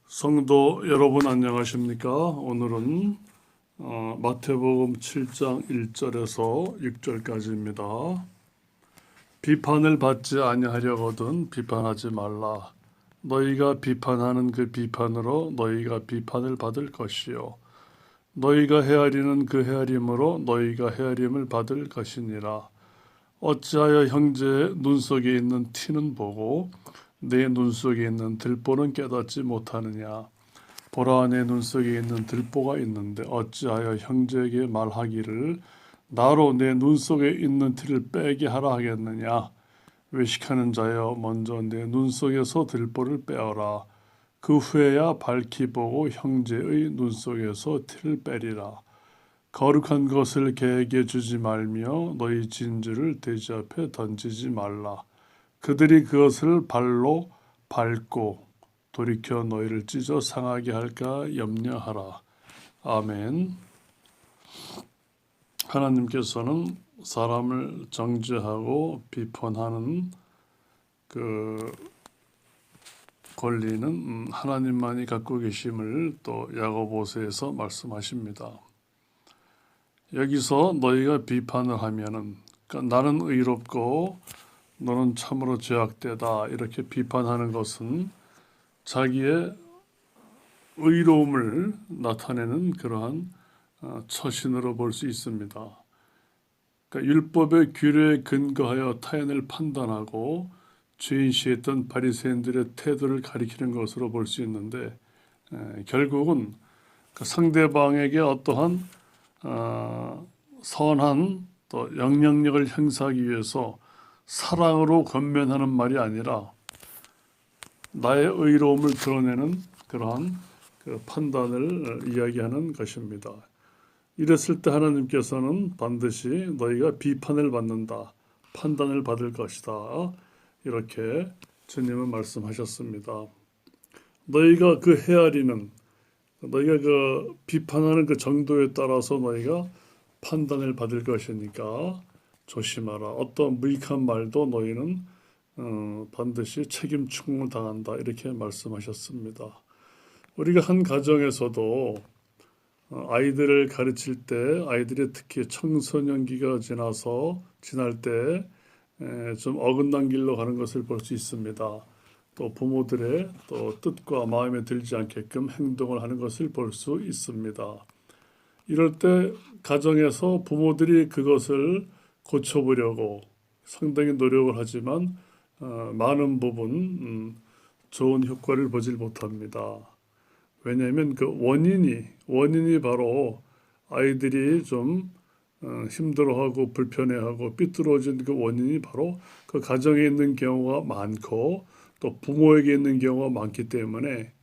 성도 여러분 안녕하십니까? 오늘은 마태복음 7장 1절에서 6절까지입니다. 비판을 받지 아니하려거든 비판하지 말라. 너희가 비판하는 그 비판으로 너희가 비판을 받을 것이요 너희가 헤아리는 그 헤아림으로 너희가 헤아림을 받을 것이니라. 어찌하여 형제의 눈 속에 있는 티는 보고 내 눈 속에 있는 들보는 깨닫지 못하느냐. 보라, 내 눈 속에 있는 들보가 있는데 어찌하여 형제에게 말하기를 나로 내 눈 속에 있는 티를 빼게 하라 하겠느냐. 외식하는 자여, 먼저 내 눈 속에서 들보를 빼어라. 그 후에야 밝히 보고 형제의 눈 속에서 티를 빼리라. 거룩한 것을 개에게 주지 말며 너희 진주를 돼지 앞에 던지지 말라. 그들이 그것을 발로 밟고 돌이켜 너희를 찢어 상하게 할까 염려하라. 아멘. 하나님께서는 사람을 정죄하고 비판하는 그 권리는 하나님만이 갖고 계심을 또 야고보서에서 말씀하십니다. 여기서 너희가 비판을 하면은 그러니까 나는 의롭고 너는 참으로 죄악되다 이렇게 비판하는 것은 자기의 의로움을 나타내는 그러한 처신으로 볼 수 있습니다. 그러니까 율법의 규례에 근거하여 타인을 판단하고 죄인시했던 바리새인들의 태도를 가리키는 것으로 볼 수 있는데 결국은 그 상대방에게 어떠한 선한 또 영향력을 행사하기 위해서 사랑으로 권면하는 말이 아니라 나의 의로움을 드러내는 그러한 그 판단을 이야기하는 것입니다. 이랬을 때 하나님께서는 반드시 너희가 비판을 받는다, 판단을 받을 것이다 이렇게 주님은 말씀하셨습니다. 너희가 그 헤아리는 너희가 그 비판하는 그 정도에 따라서 너희가 판단을 받을 것이니까 조심하라. 어떤 무익한 말도 너희는 반드시 책임 충고를 당한다 이렇게 말씀하셨습니다. 우리가 한 가정에서도 아이들을 가르칠 때 아이들이 특히 청소년기가 지날 때 좀 어긋난 길로 가는 것을 볼 수 있습니다. 또 부모들의 또 뜻과 마음에 들지 않게끔 행동을 하는 것을 볼 수 있습니다. 이럴 때 가정에서 부모들이 그것을 고쳐보려고 상당히 노력을 하지만 많은 부분 좋은 효과를 보질 못합니다. 왜냐하면 그 원인이 바로 아이들이 좀 힘들어하고 불편해하고 삐뚤어진 그 원인이 바로 그 가정에 있는 경우가 많고 또 부모에게 있는 경우가 많기 때문에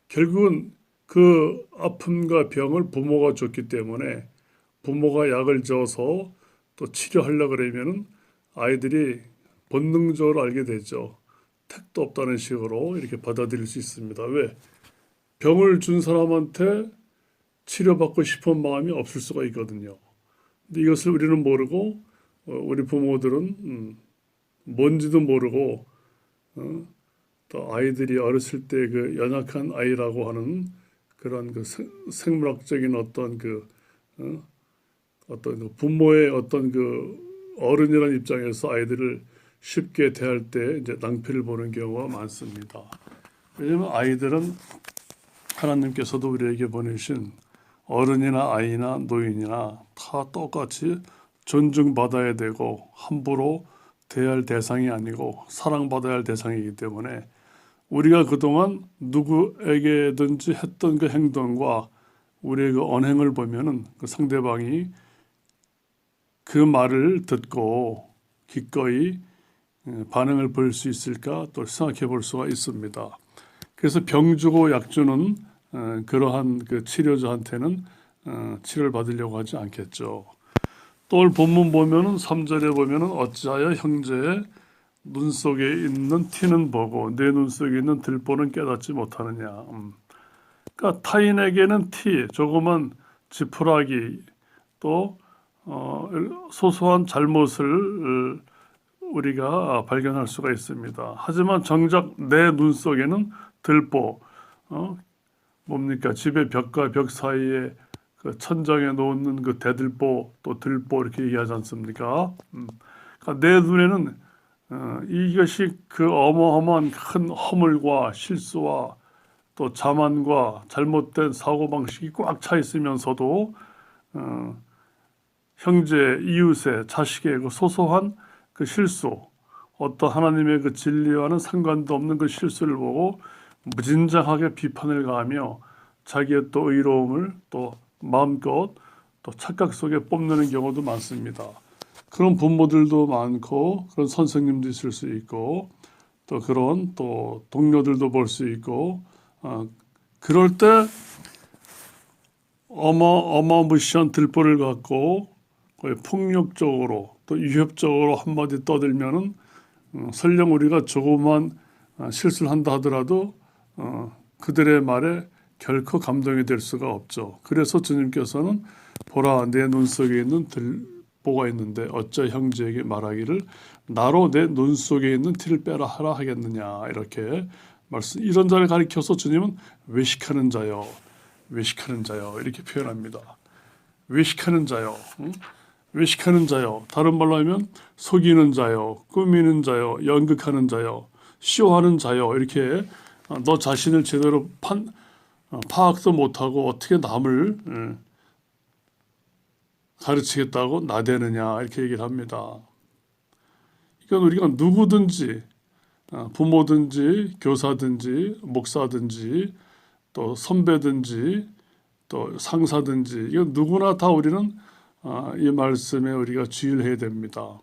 결국은 그 아픔과 병을 부모가 줬기 때문에 부모가 약을 줘서 또 치료하려고 그러면은 아이들이 본능적으로 알게 되죠. 택도 없다는 식으로 이렇게 받아들일 수 있습니다. 왜? 병을 준 사람한테 치료받고 싶은 마음이 없을 수가 있거든요. 근데 이것을 우리는 모르고 우리 부모들은 뭔지도 모르고 또 아이들이 어렸을 때 그 연약한 아이라고 하는 그런 그 생물학적인 어떤 그 부모의 어떤 그 어른이라는 입장에서 아이들을 쉽게 대할 때 이제 낭패를 보는 경우가 많습니다. 왜냐하면 아이들은 하나님께서도 우리에게 보내신 어른이나 아이나 노인이나 다 똑같이 존중받아야 되고 함부로 대할 대상이 아니고 사랑받아야 할 대상이기 때문에 우리가 그동안 누구에게든지 했던 그 행동과 우리의 그 언행을 보면은 그 상대방이 그 말을 듣고 기꺼이 반응을 보일 수 있을까 또 생각해 볼 수가 있습니다. 그래서 병 주고 약 주는 그러한 그 치료자한테는 치료를 받으려고 하지 않겠죠. 또 오늘 본문 보면은 3절에 보면은 어찌하여 형제의 눈 속에 있는 티는 보고 내 눈 속에 있는 들보는 깨닫지 못하느냐. 그러니까 타인에게는 티, 조그만 지푸라기 또 소소한 잘못을 우리가 발견할 수가 있습니다. 하지만 정작 내 눈 속에는 들보, 뭡니까? 집의 벽과 벽 사이에 그 천장에 놓는 그 대들보 또 들보 이렇게 얘기하지 않습니까? 그러니까 내 눈에는 이것이 그 어마어마한 큰 허물과 실수와 또 자만과 잘못된 사고방식이 꽉 차 있으면서도 형제, 이웃의, 자식의 그 소소한 그 실수, 어떤 하나님의 그 진리와는 상관도 없는 그 실수를 보고 무진장하게 비판을 가하며 자기의 또 의로움을 또 마음껏 또 착각 속에 뽐내는 경우도 많습니다. 그런 부모들도 많고 그런 선생님도 있을 수 있고 또 그런 또 동료들도 볼 수 있고 그럴 때 어마무시한 들보를 갖고 거의 폭력적으로 또 위협적으로 한마디 떠들면은 설령 우리가 조그만 실수를 한다 하더라도 그들의 말에 결코 감동이 될 수가 없죠. 그래서 주님께서는 보라 내 눈 속에 있는 들보가 있는데 어찌 형제에게 말하기를 나로 내 눈 속에 있는 티를 빼라 하라 하겠느냐 이렇게 말씀. 이런 자를 가리켜서 주님은 외식하는 자요, 외식하는 자요 이렇게 표현합니다. 외식하는 자요, 응? 외식하는 자요. 다른 말로 하면 속이는 자요, 꾸미는 자요, 연극하는 자요, 쇼하는 자요. 이렇게 너 자신을 제대로 파악도 못하고 어떻게 남을 가르치겠다고 나대느냐 이렇게 얘기를 합니다. 이건 우리가 누구든지 부모든지 교사든지 목사든지 또 선배든지 또 상사든지 이건 누구나 다 우리는 이 말씀에 우리가 주의를 해야 됩니다.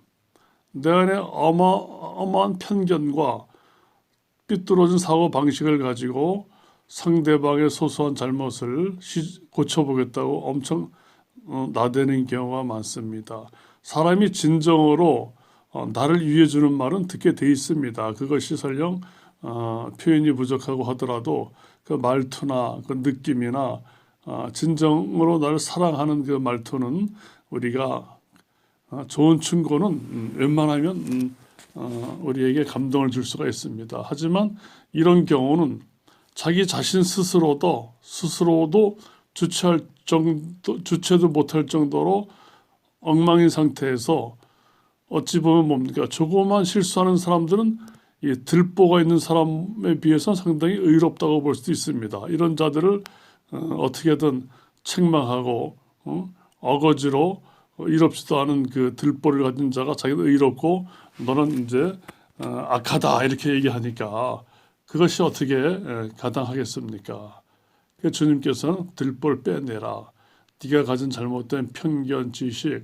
내 안에 어마어마한 편견과 삐뚤어진 사고 방식을 가지고 상대방의 소소한 잘못을 고쳐보겠다고 엄청 나대는 경우가 많습니다. 사람이 진정으로 나를 위해 주는 말은 듣게 돼 있습니다. 그것이 설령 표현이 부족하고 하더라도 그 말투나 그 느낌이나 진정으로 나를 사랑하는 그 말투는 우리가 좋은 충고는 웬만하면 우리에게 감동을 줄 수가 있습니다. 하지만 이런 경우는 자기 자신 스스로도 주체도 못할 정도로 엉망인 상태에서 어찌 보면 뭡니까? 조그만 실수하는 사람들은 이 들보가 있는 사람에 비해서 상당히 의롭다고 볼 수도 있습니다. 이런 자들을 어떻게든 책망하고 어거지로 의롭지도 않은 그 들보를 가진 자가 자기는 의롭고 너는 이제 악하다 이렇게 얘기하니까 그것이 어떻게 가당하겠습니까? 주님께서는 들보를 빼내라. 네가 가진 잘못된 편견, 지식,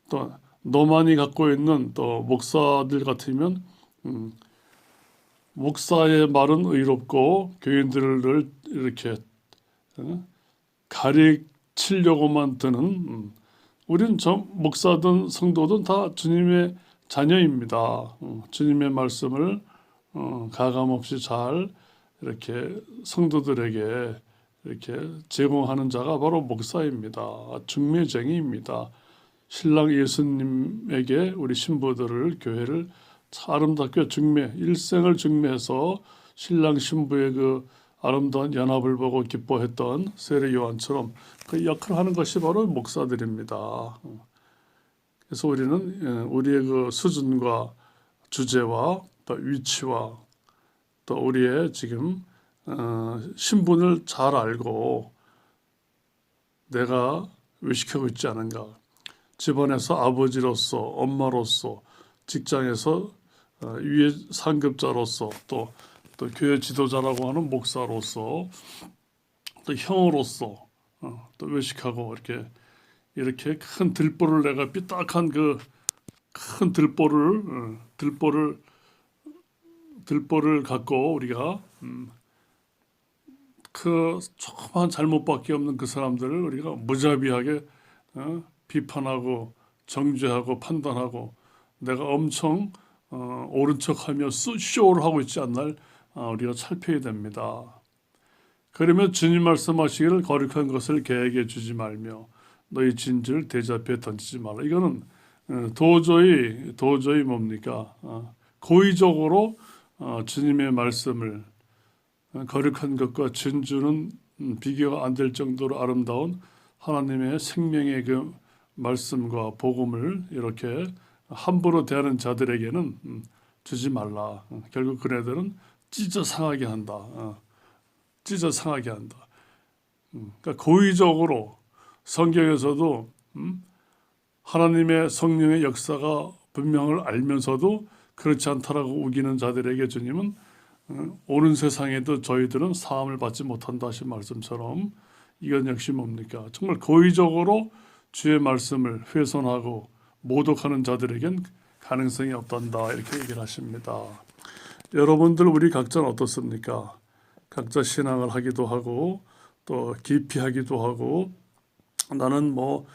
또 너만이 갖고 있는 또 목사들 같으면 목사의 말은 의롭고 교인들을 이렇게 가르치려고만 드는 우리는 목사든 성도든 다 주님의 자녀입니다. 주님의 말씀을 가감없이 잘 이렇게 성도들에게 이렇게 제공하는 자가 바로 목사입니다. 중매쟁이입니다. 신랑 예수님에게 우리 신부들을 교회를 아름답게 일생을 중매해서 신랑 신부의 그 아름다운 연합을 보고 기뻐했던 세례 요한처럼 그 역할을 하는 것이 바로 목사들입니다. 그래서 우리는 우리의 그 수준과 주제와 또 위치와 또 우리의 지금 신분을 잘 알고 내가 의식하고 있지 않은가. 집안에서 아버지로서, 엄마로서, 직장에서 위에 상급자로서, 또 교회 지도자라고 하는 목사로서, 또 형으로서, 또 외식하고 이렇게 큰 들보를 내가 삐딱한 그 큰 들보를 갖고 우리가 그 조그만 잘못밖에 없는 그 사람들을 우리가 무자비하게 비판하고 정죄하고 판단하고 내가 엄청 옳은 척하며 쇼를 하고 있지 않날 우리가 살펴야 됩니다. 그러면 주님 말씀하시기를 거룩한 것을 개에게 주지 말며 너희 진주를 대접에 던지지 말라. 이거는 도저히 뭡니까? 고의적으로 주님의 말씀을 거룩한 것과 진주는 비교가 안 될 정도로 아름다운 하나님의 생명의 그 말씀과 복음을 이렇게 함부로 대하는 자들에게는 주지 말라. 결국 그네들은 찢어 상하게 한다. 찢어 상하게 한다. 그러니까 고의적으로 성경에서도 하나님의 성령의 역사가 분명을 알면서도 그렇지 않다라고 우기는 자들에게 주님은 오는 세상에도 저희들은 사함을 받지 못한다 하신 말씀처럼 이건 역시 뭡니까? 정말 고의적으로 주의 말씀을 훼손하고 모독하는 자들에겐 가능성이 없단다 이렇게 얘기를 하십니다. 여러분들 우리 각자는 어떻습니까? 각자 신앙을 하기도 하고 또 깊이 하기도 하고 나는 뭐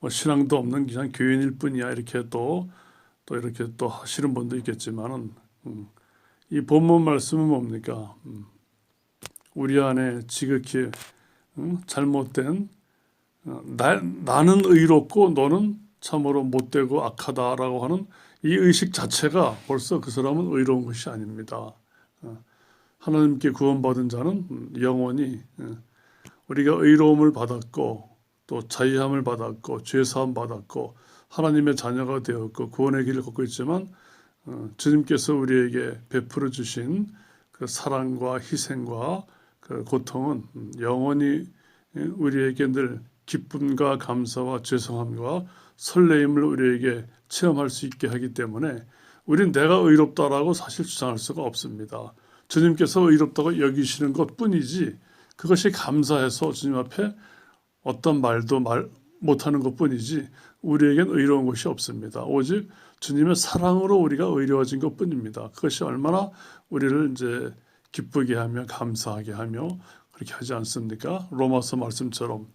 신앙도 없는 그냥 교인일 뿐이야 이렇게 또 이렇게 또 하시는 분도 있겠지만은 이 본문 말씀은 뭡니까? 우리 안에 지극히 잘못된 나는 의롭고 너는 참으로 못되고 악하다라고 하는 이 의식 자체가 벌써 그 사람은 의로운 것이 아닙니다. 하나님께 구원받은 자는 영원히 우리가 의로움을 받았고 또 자유함을 받았고 죄사함 받았고 하나님의 자녀가 되었고 구원의 길을 걷고 있지만 주님께서 우리에게 베풀어 주신 그 사랑과 희생과 그 고통은 영원히 우리에게 늘 기쁨과 감사와 죄송함과 설레임을 우리에게 체험할 수 있게 하기 때문에 우리는 내가 의롭다라고 사실 주장할 수가 없습니다. 주님께서 의롭다고 여기시는 것뿐이지 그것이 감사해서 주님 앞에 어떤 말도 말 못하는 것뿐이지 우리에겐 의로운 것이 없습니다. 오직 주님의 사랑으로 우리가 의로워진 것뿐입니다. 그것이 얼마나 우리를 이제 기쁘게 하며 감사하게 하며 그렇게 하지 않습니까? 로마서 말씀처럼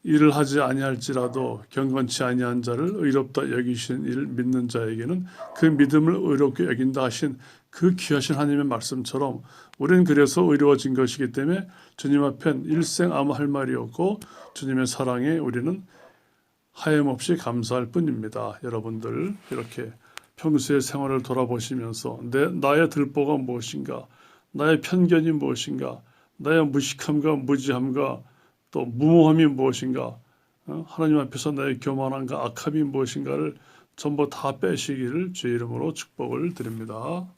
일을 하지 아니할지라도 경건치 아니한 자를 의롭다 여기신 이를 믿는 자에게는 그 믿음을 의롭게 여긴다 하신 그 귀하신 하나님의 말씀처럼 우리는 그래서 의로워진 것이기 때문에 주님 앞엔 일생 아무 할 말이 없고 주님의 사랑에 우리는 하염없이 감사할 뿐입니다. 여러분들 이렇게 평소의 생활을 돌아보시면서 나의 들보가 무엇인가, 나의 편견이 무엇인가, 나의 무식함과 무지함과 또 무모함이 무엇인가, 하나님 앞에서 나의 교만함과 악함이 무엇인가를 전부 다 빼시기를 주의 이름으로 축복을 드립니다.